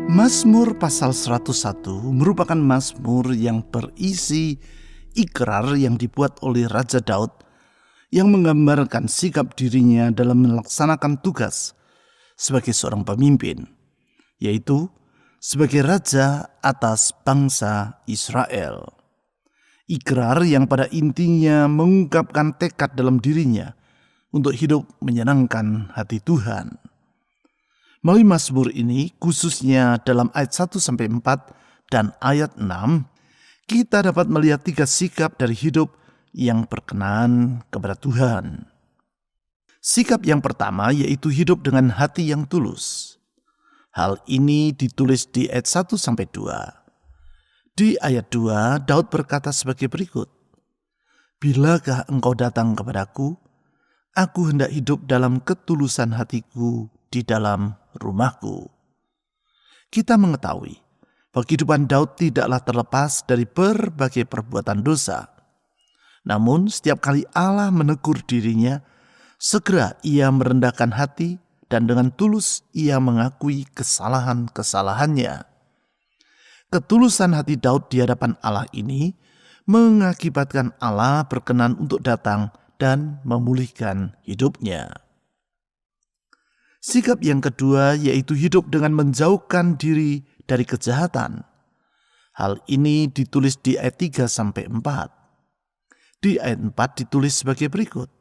Mazmur pasal 101 merupakan mazmur yang berisi ikrar yang dibuat oleh Raja Daud yang menggambarkan sikap dirinya dalam melaksanakan tugas sebagai seorang pemimpin, yaitu sebagai raja atas bangsa Israel. Ikrar yang pada intinya mengungkapkan tekad dalam dirinya untuk hidup menyenangkan hati Tuhan. Melalui mazmur ini, khususnya dalam ayat 1-4 dan ayat 6, kita dapat melihat 3 sikap dari hidup yang berkenan kepada Tuhan. Sikap yang pertama yaitu hidup dengan hati yang tulus. Hal ini ditulis di ayat 1-2. Di ayat 2, Daud berkata sebagai berikut, "Bilakah engkau datang kepadaku, aku hendak hidup dalam ketulusan hatiku di dalam rumahku." Kita mengetahui bahwa kehidupan Daud tidaklah terlepas dari berbagai perbuatan dosa. Namun setiap kali Allah menegur dirinya, segera ia merendahkan hati dan dengan tulus ia mengakui kesalahan-kesalahannya. Ketulusan hati Daud di hadapan Allah ini mengakibatkan Allah berkenan untuk datang dan memulihkan hidupnya. Sikap yang kedua yaitu hidup dengan menjauhkan diri dari kejahatan. Hal ini ditulis di ayat 3-4. Di ayat 4 ditulis sebagai berikut,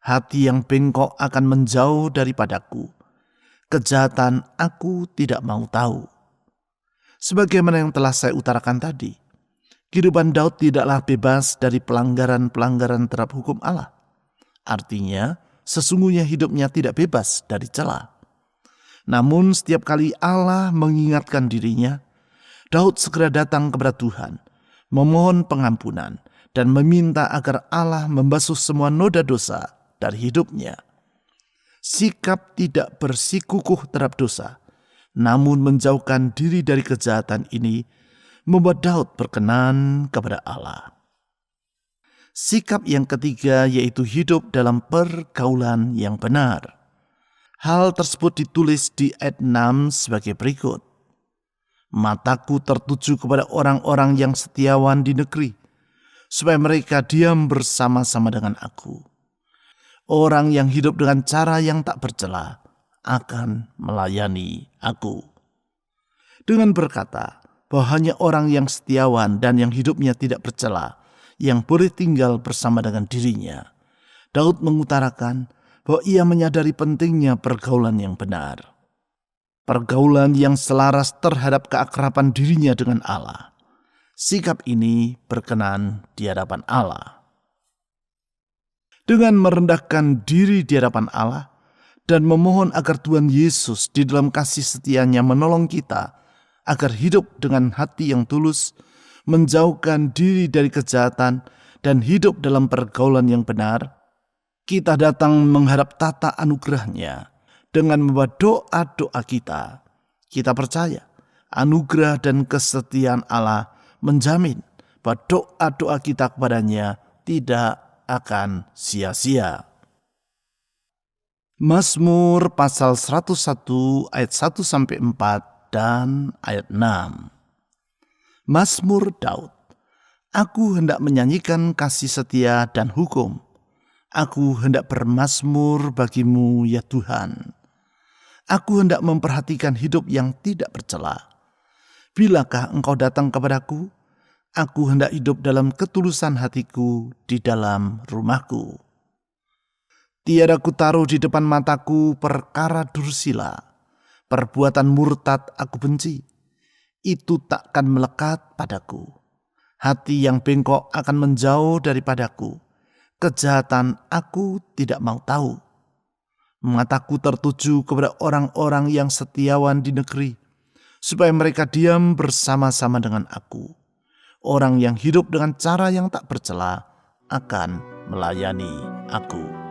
"Hati yang bengkok akan menjauh daripadaku, kejahatan aku tidak mau tahu." Sebagaimana yang telah saya utarakan tadi, kehidupan Daud tidaklah bebas dari pelanggaran-pelanggaran terhadap hukum Allah. Artinya, sesungguhnya hidupnya tidak bebas dari celah. Namun setiap kali Allah mengingatkan dirinya, Daud segera datang kepada Tuhan, memohon pengampunan, dan meminta agar Allah membasuh semua noda dosa dari hidupnya. Sikap tidak bersikukuh terhadap dosa, namun menjauhkan diri dari kejahatan ini membuat Daud berkenan kepada Allah. Sikap yang ketiga yaitu hidup dalam pergaulan yang benar. Hal tersebut ditulis di ayat 6 sebagai berikut, "Mataku tertuju kepada orang-orang yang setiawan di negeri, supaya mereka diam bersama-sama dengan aku. Orang yang hidup dengan cara yang tak bercela akan melayani aku." Dengan berkata bahwa hanya orang yang setiawan dan yang hidupnya tidak bercela yang boleh tinggal bersama dengan dirinya, Daud mengutarakan bahwa ia menyadari pentingnya pergaulan yang benar. Pergaulan yang selaras terhadap keakraban dirinya dengan Allah. Sikap ini berkenan di hadapan Allah. Dengan merendahkan diri di hadapan Allah dan memohon agar Tuhan Yesus di dalam kasih setianya menolong kita agar hidup dengan hati yang tulus, menjauhkan diri dari kejahatan, dan hidup dalam pergaulan yang benar, kita datang menghadap tata anugerah-Nya dengan membawa doa-doa kita. Kita percaya anugerah dan kesetiaan Allah menjamin bahwa doa-doa kita kepadanya tidak akan sia-sia. Mazmur pasal 101 ayat 1-4 dan ayat 6. Mazmur Daud. Aku hendak menyanyikan kasih setia dan hukum. Aku hendak bermazmur bagimu ya Tuhan. Aku hendak memperhatikan hidup yang tidak bercela. Bilakah engkau datang kepadaku, aku hendak hidup dalam ketulusan hatiku di dalam rumahku. Tiada kutaruh di depan mataku perkara dursila, perbuatan murtad aku benci, itu takkan melekat padaku. Hati yang bengkok akan menjauh daripadaku, kejahatan aku tidak mau tahu. Mataku tertuju kepada orang-orang yang setiawan di negeri, supaya mereka diam bersama-sama dengan aku. Orang yang hidup dengan cara yang tak bercela akan melayani aku.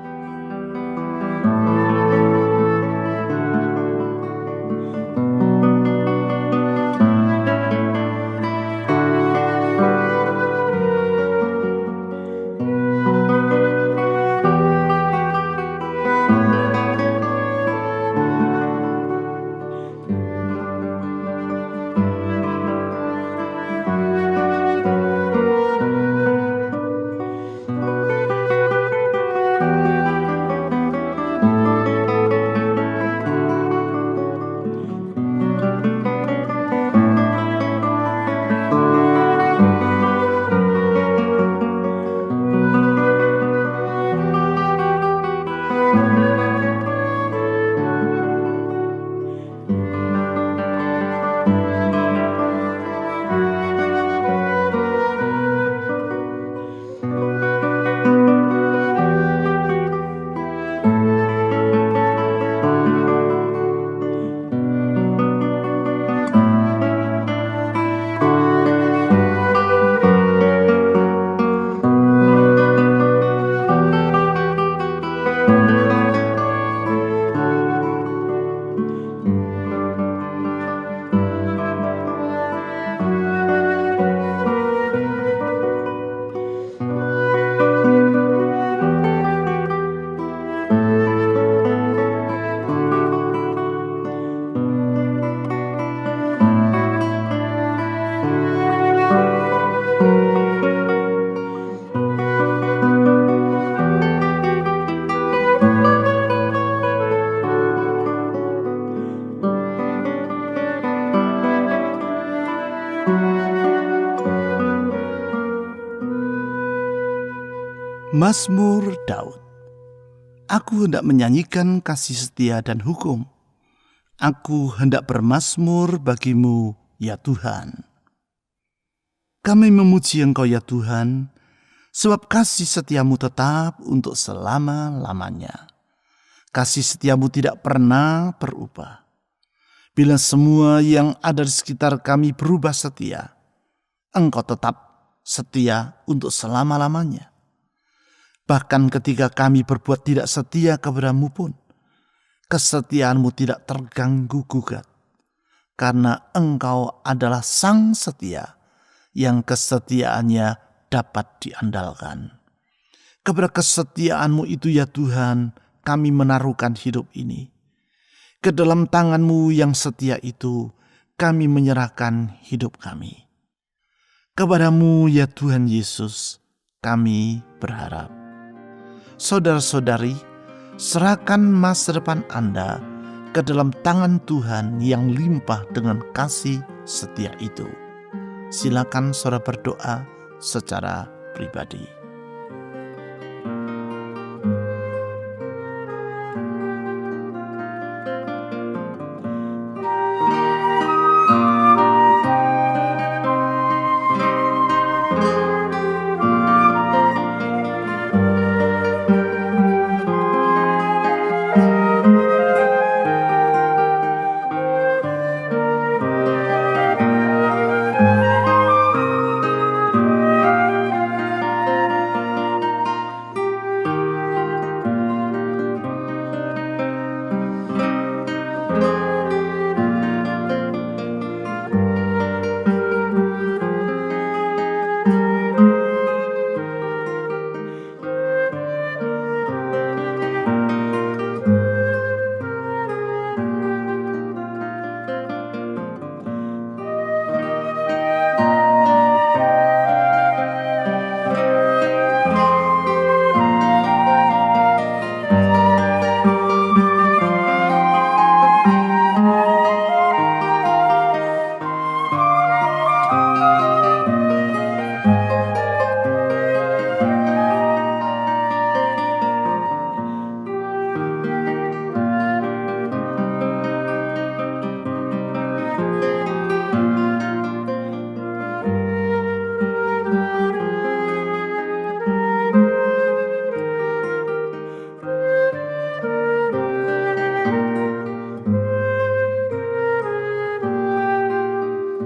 Mazmur Daud. Aku hendak menyanyikan kasih setia dan hukum. Aku hendak bermazmur bagimu, ya Tuhan. Kami memuji Engkau, ya Tuhan, sebab kasih setiamu tetap untuk selama-lamanya. Kasih setiamu tidak pernah berubah. Bila semua yang ada di sekitar kami berubah setia, Engkau tetap setia untuk selama-lamanya. Bahkan ketika kami berbuat tidak setia kepadamu pun, kesetiaanmu tidak terganggu-gugat. Karena Engkau adalah Sang Setia yang kesetiaannya dapat diandalkan. Kepada kesetiaanmu itu, ya Tuhan, kami menaruhkan hidup ini. Ke dalam tangan-Mu yang setia itu, kami menyerahkan hidup kami. Kepadamu, ya Tuhan Yesus, kami berharap. Saudara-saudari, serahkan masa depan Anda ke dalam tangan Tuhan yang limpah dengan kasih setia itu. Silakan saudara berdoa secara pribadi.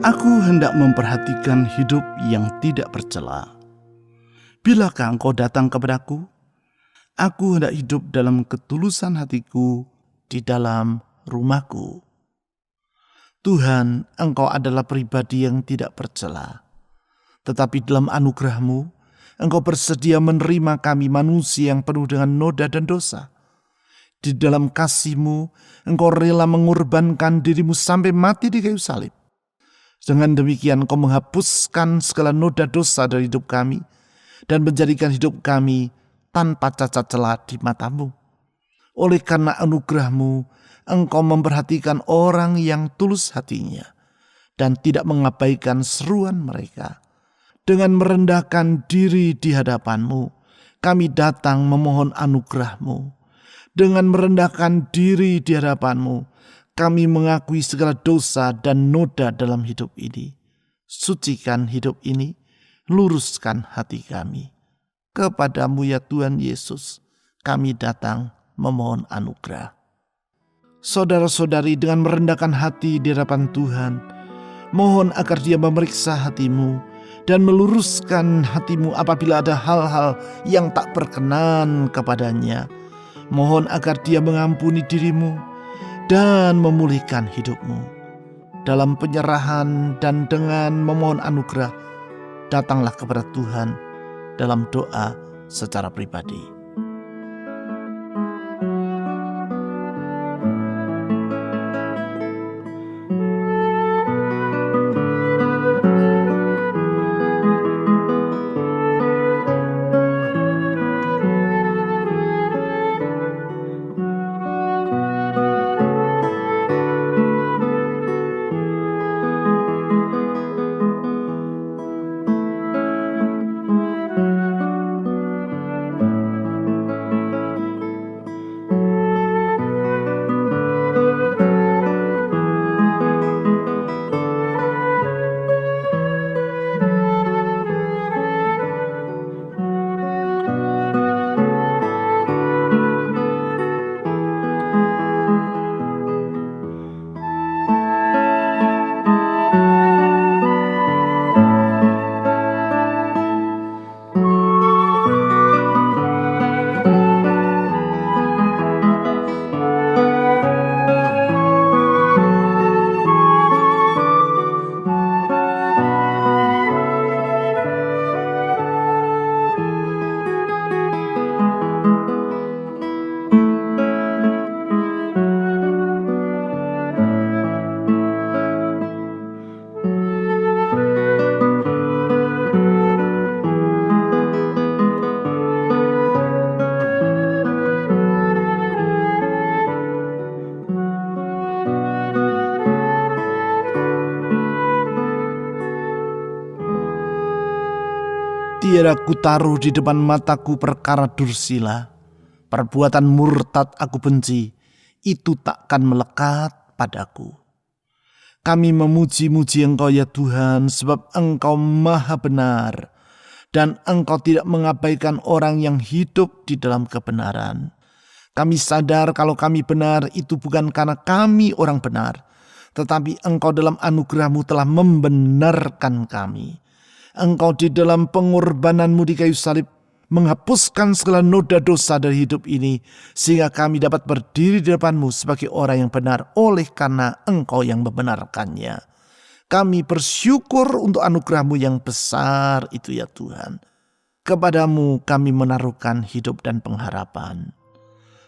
Aku hendak memperhatikan hidup yang tidak bercela. Bilakah Engkau datang kepadaku? Aku hendak hidup dalam ketulusan hatiku di dalam rumahku. Tuhan, Engkau adalah pribadi yang tidak bercela. Tetapi dalam anugerah-Mu, Engkau bersedia menerima kami manusia yang penuh dengan noda dan dosa. Di dalam kasih-Mu, Engkau rela mengorbankan diri-Mu sampai mati di kayu salib. Dengan demikian Engkau menghapuskan segala noda dosa dari hidup kami dan menjadikan hidup kami tanpa cacat celah di mata-Mu. Oleh karena anugerah-Mu, Engkau memperhatikan orang yang tulus hatinya dan tidak mengabaikan seruan mereka. Dengan merendahkan diri di hadapan-Mu, kami datang memohon anugerah-Mu. Dengan merendahkan diri di hadapan-Mu, kami mengakui segala dosa dan noda dalam hidup ini. Sucikan hidup ini, luruskan hati kami. Kepadamu, ya Tuhan Yesus, kami datang memohon anugerah. Saudara-saudari, dengan merendahkan hati di hadapan Tuhan, mohon agar Dia memeriksa hatimu dan meluruskan hatimu apabila ada hal-hal yang tak berkenan kepadanya. Mohon agar Dia mengampuni dirimu dan memulihkan hidupmu. Dalam penyerahan dan dengan memohon anugerah, datanglah kepada Tuhan dalam doa secara pribadi. Tiada ku taruh di depan mataku perkara dursila, perbuatan murtad aku benci, itu takkan melekat padaku. Kami memuji-muji Engkau ya Tuhan, sebab Engkau maha benar, dan Engkau tidak mengabaikan orang yang hidup di dalam kebenaran. Kami sadar kalau kami benar itu bukan karena kami orang benar, tetapi Engkau dalam anugerah-Mu telah membenarkan kami. Engkau di dalam pengorbanan-Mu di kayu salib menghapuskan segala noda dosa dari hidup ini, sehingga kami dapat berdiri di depan-Mu sebagai orang yang benar oleh karena Engkau yang membenarkannya. Kami bersyukur untuk anugerah-Mu yang besar itu ya Tuhan. Kepadamu kami menaruhkan hidup dan pengharapan.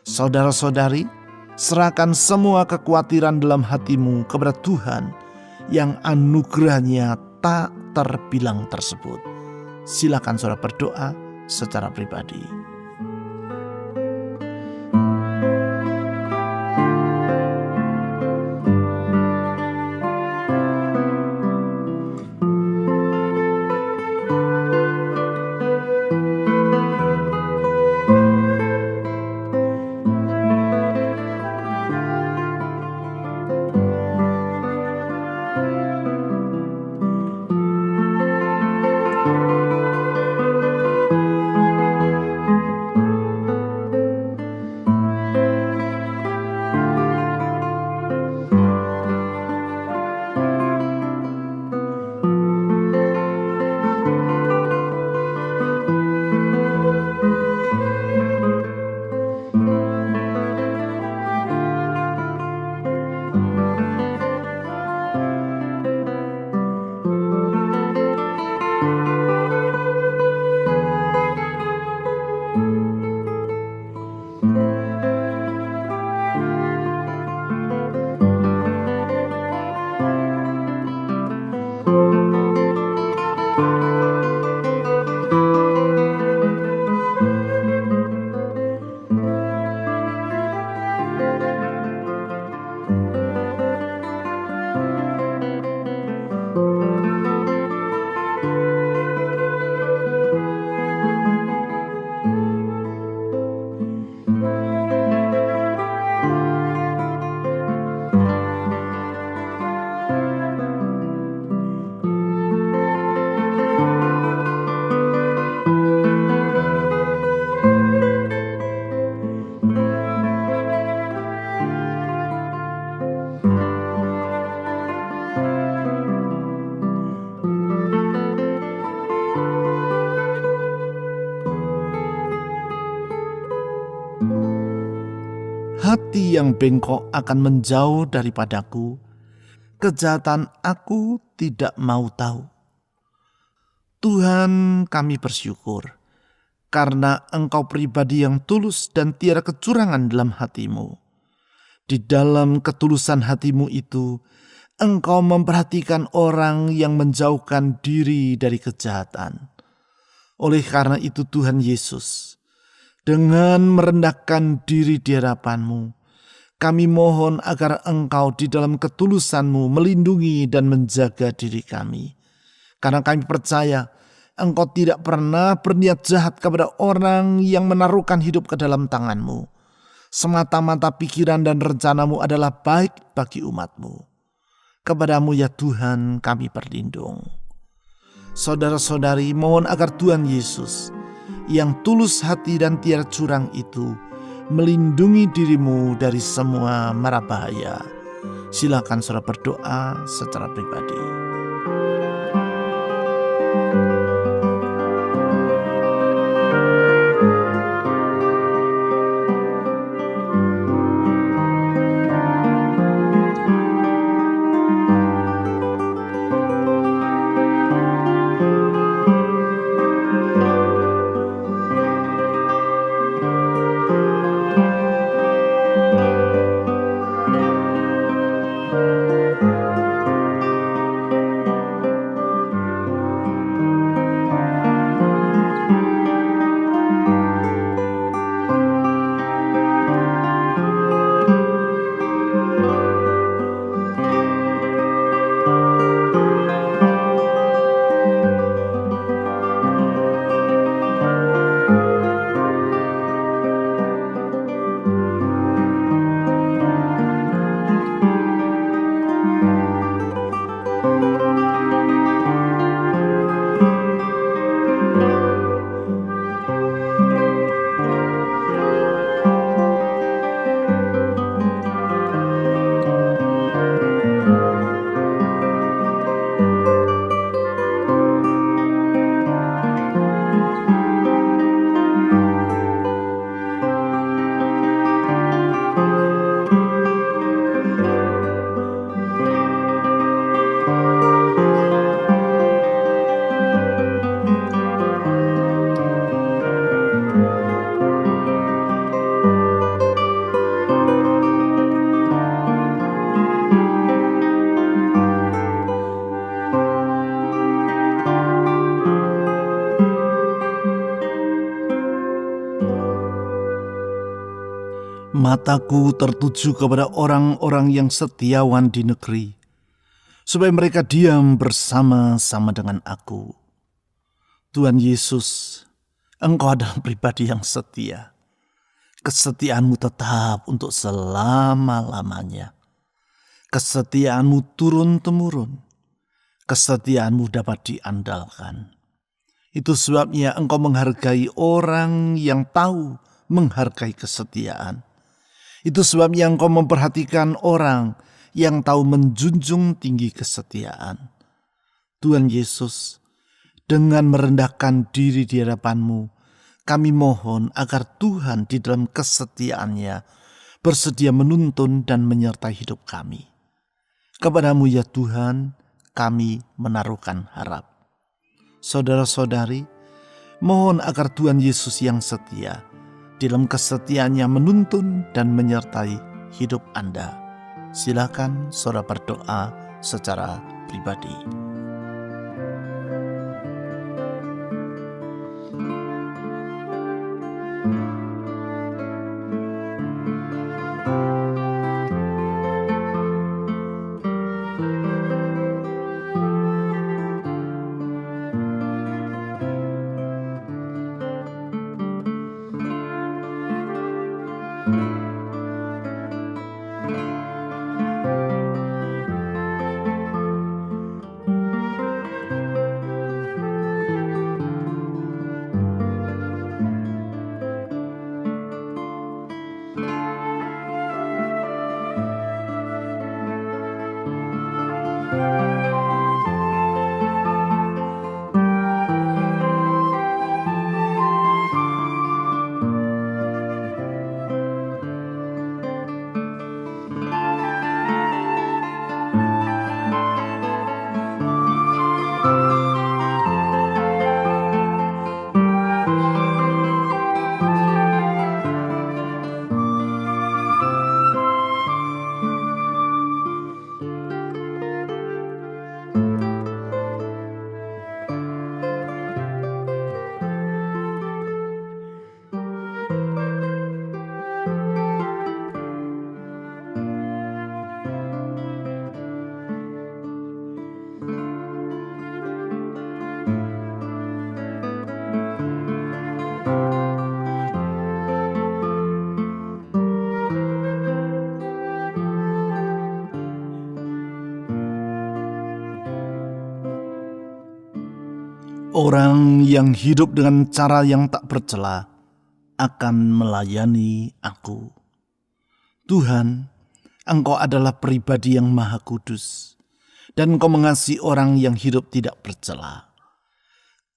Saudara-saudari, serahkan semua kekhawatiran dalam hatimu kepada Tuhan yang anugerahnya tak terbilang tersebut. Silakan saudara berdoa secara pribadi. Hati yang bengkok akan menjauh daripadaku, kejahatan aku tidak mau tahu. Tuhan, kami bersyukur karena Engkau pribadi yang tulus dan tiada kecurangan dalam hatimu. Di dalam ketulusan hatimu itu, Engkau memperhatikan orang yang menjauhkan diri dari kejahatan. Oleh karena itu Tuhan Yesus, dengan merendahkan diri di hadapan-Mu, kami mohon agar Engkau di dalam ketulusan-Mu melindungi dan menjaga diri kami. Karena kami percaya Engkau tidak pernah berniat jahat kepada orang yang menaruhkan hidup ke dalam tangan-Mu. Semata-mata pikiran dan rencana-Mu adalah baik bagi umat-Mu. Kepadamu ya Tuhan kami berlindung. Saudara-saudari, mohon agar Tuhan Yesus yang tulus hati dan tiada curang itu melindungi dirimu dari semua mara bahaya. Silakan saudara berdoa secara pribadi. Mataku tertuju kepada orang-orang yang setiawan di negeri, supaya mereka diam bersama-sama dengan aku. Tuhan Yesus, Engkau adalah pribadi yang setia. Kesetiaanmu tetap untuk selama-lamanya. Kesetiaanmu turun-temurun. Kesetiaanmu dapat diandalkan. Itu sebabnya Engkau menghargai orang yang tahu menghargai kesetiaan. Itu sebabnya Engkau memperhatikan orang yang tahu menjunjung tinggi kesetiaan. Tuhan Yesus, dengan merendahkan diri di hadapan-Mu, kami mohon agar Tuhan di dalam kesetiaannya bersedia menuntun dan menyertai hidup kami. Kepada-Mu ya Tuhan, kami menaruhkan harap. Saudara-saudari, mohon agar Tuhan Yesus yang setia dalam kesetiaannya menuntun dan menyertai hidup Anda. Silakan saudara berdoa secara pribadi. Orang yang hidup dengan cara yang tak bercela akan melayani aku. Tuhan, Engkau adalah pribadi yang maha kudus, dan Engkau mengasihi orang yang hidup tidak bercela.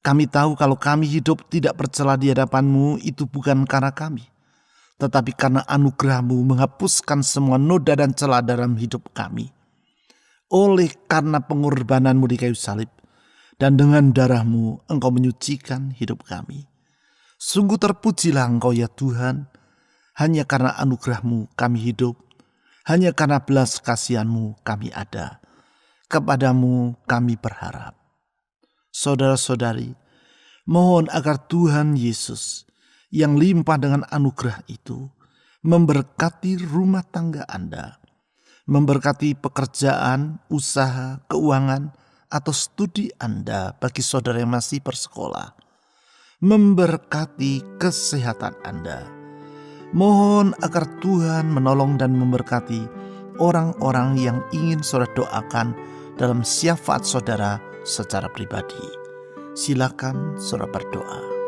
Kami tahu kalau kami hidup tidak bercela di hadapan-Mu itu bukan karena kami, tetapi karena anugerah-Mu menghapuskan semua noda dan celah dalam hidup kami. Oleh karena pengorbanan-Mu di kayu salib, dan dengan darah-Mu Engkau menyucikan hidup kami. Sungguh terpujilah Engkau ya Tuhan, hanya karena anugerah-Mu kami hidup, hanya karena belas kasihan-Mu kami ada. Kepada-Mu kami berharap. Saudara-saudari, mohon agar Tuhan Yesus yang limpah dengan anugerah itu memberkati rumah tangga Anda, memberkati pekerjaan, usaha, keuangan, atau studi Anda bagi saudara yang masih bersekolah, memberkati kesehatan Anda. Mohon agar Tuhan menolong dan memberkati orang-orang yang ingin saudara doakan dalam syafaat saudara secara pribadi. Silakan saudara berdoa.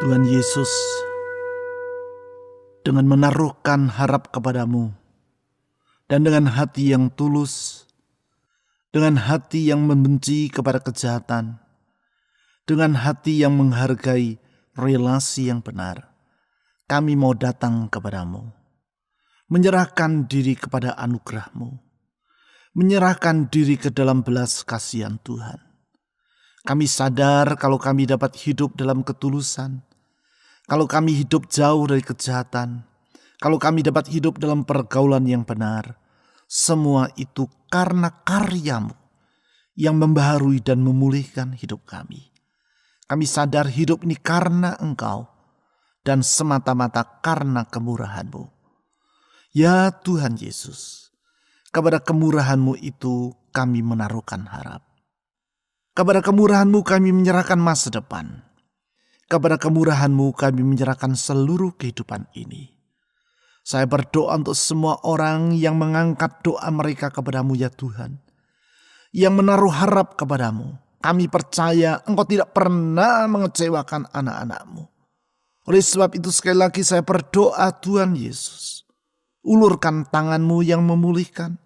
Tuhan Yesus, dengan menaruhkan harap kepadamu, dan dengan hati yang tulus, dengan hati yang membenci kepada kejahatan, dengan hati yang menghargai relasi yang benar, kami mau datang kepadamu, menyerahkan diri kepada anugerah-Mu, menyerahkan diri ke dalam belas kasihan Tuhan. Kami sadar kalau kami dapat hidup dalam ketulusan, kalau kami hidup jauh dari kejahatan, kalau kami dapat hidup dalam pergaulan yang benar, semua itu karena karya-Mu yang membaharui dan memulihkan hidup kami. Kami sadar hidup ini karena Engkau dan semata-mata karena kemurahan-Mu. Ya Tuhan Yesus, kepada kemurahan-Mu itu kami menaruhkan harap. Kepada kemurahan-Mu kami menyerahkan masa depan. Kepada kemurahan-Mu kami menyerahkan seluruh kehidupan ini. Saya berdoa untuk semua orang yang mengangkat doa mereka kepada-Mu ya Tuhan, yang menaruh harap kepada-Mu. Kami percaya Engkau tidak pernah mengecewakan anak-anak-Mu. Oleh sebab itu sekali lagi saya berdoa Tuhan Yesus, ulurkan tangan-Mu yang memulihkan,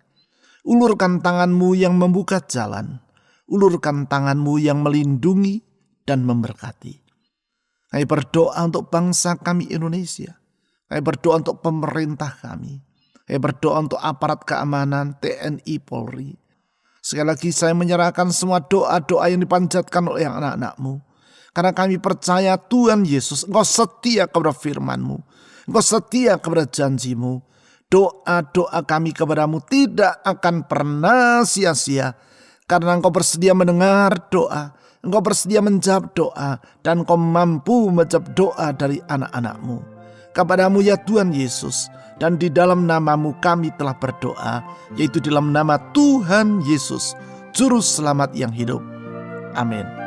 ulurkan tangan-Mu yang membuka jalan, ulurkan tangan-Mu yang melindungi dan memberkati. Kami berdoa untuk bangsa kami Indonesia. Kami berdoa untuk pemerintah kami. Kami berdoa untuk aparat keamanan TNI Polri. Sekali lagi saya menyerahkan semua doa-doa yang dipanjatkan oleh anak-anak-Mu. Karena kami percaya Tuhan Yesus, Engkau setia kepada firman-Mu. Engkau setia kepada janji-Mu. Doa-doa kami kepada-Mu tidak akan pernah sia-sia. Karena Engkau bersedia mendengar doa, Engkau bersedia menjawab doa, dan Engkau mampu menjawab doa dari anak-anak-Mu. Kepada-Mu ya Tuhan Yesus, dan di dalam nama-Mu kami telah berdoa, yaitu dalam nama Tuhan Yesus, Juru Selamat yang hidup. Amin.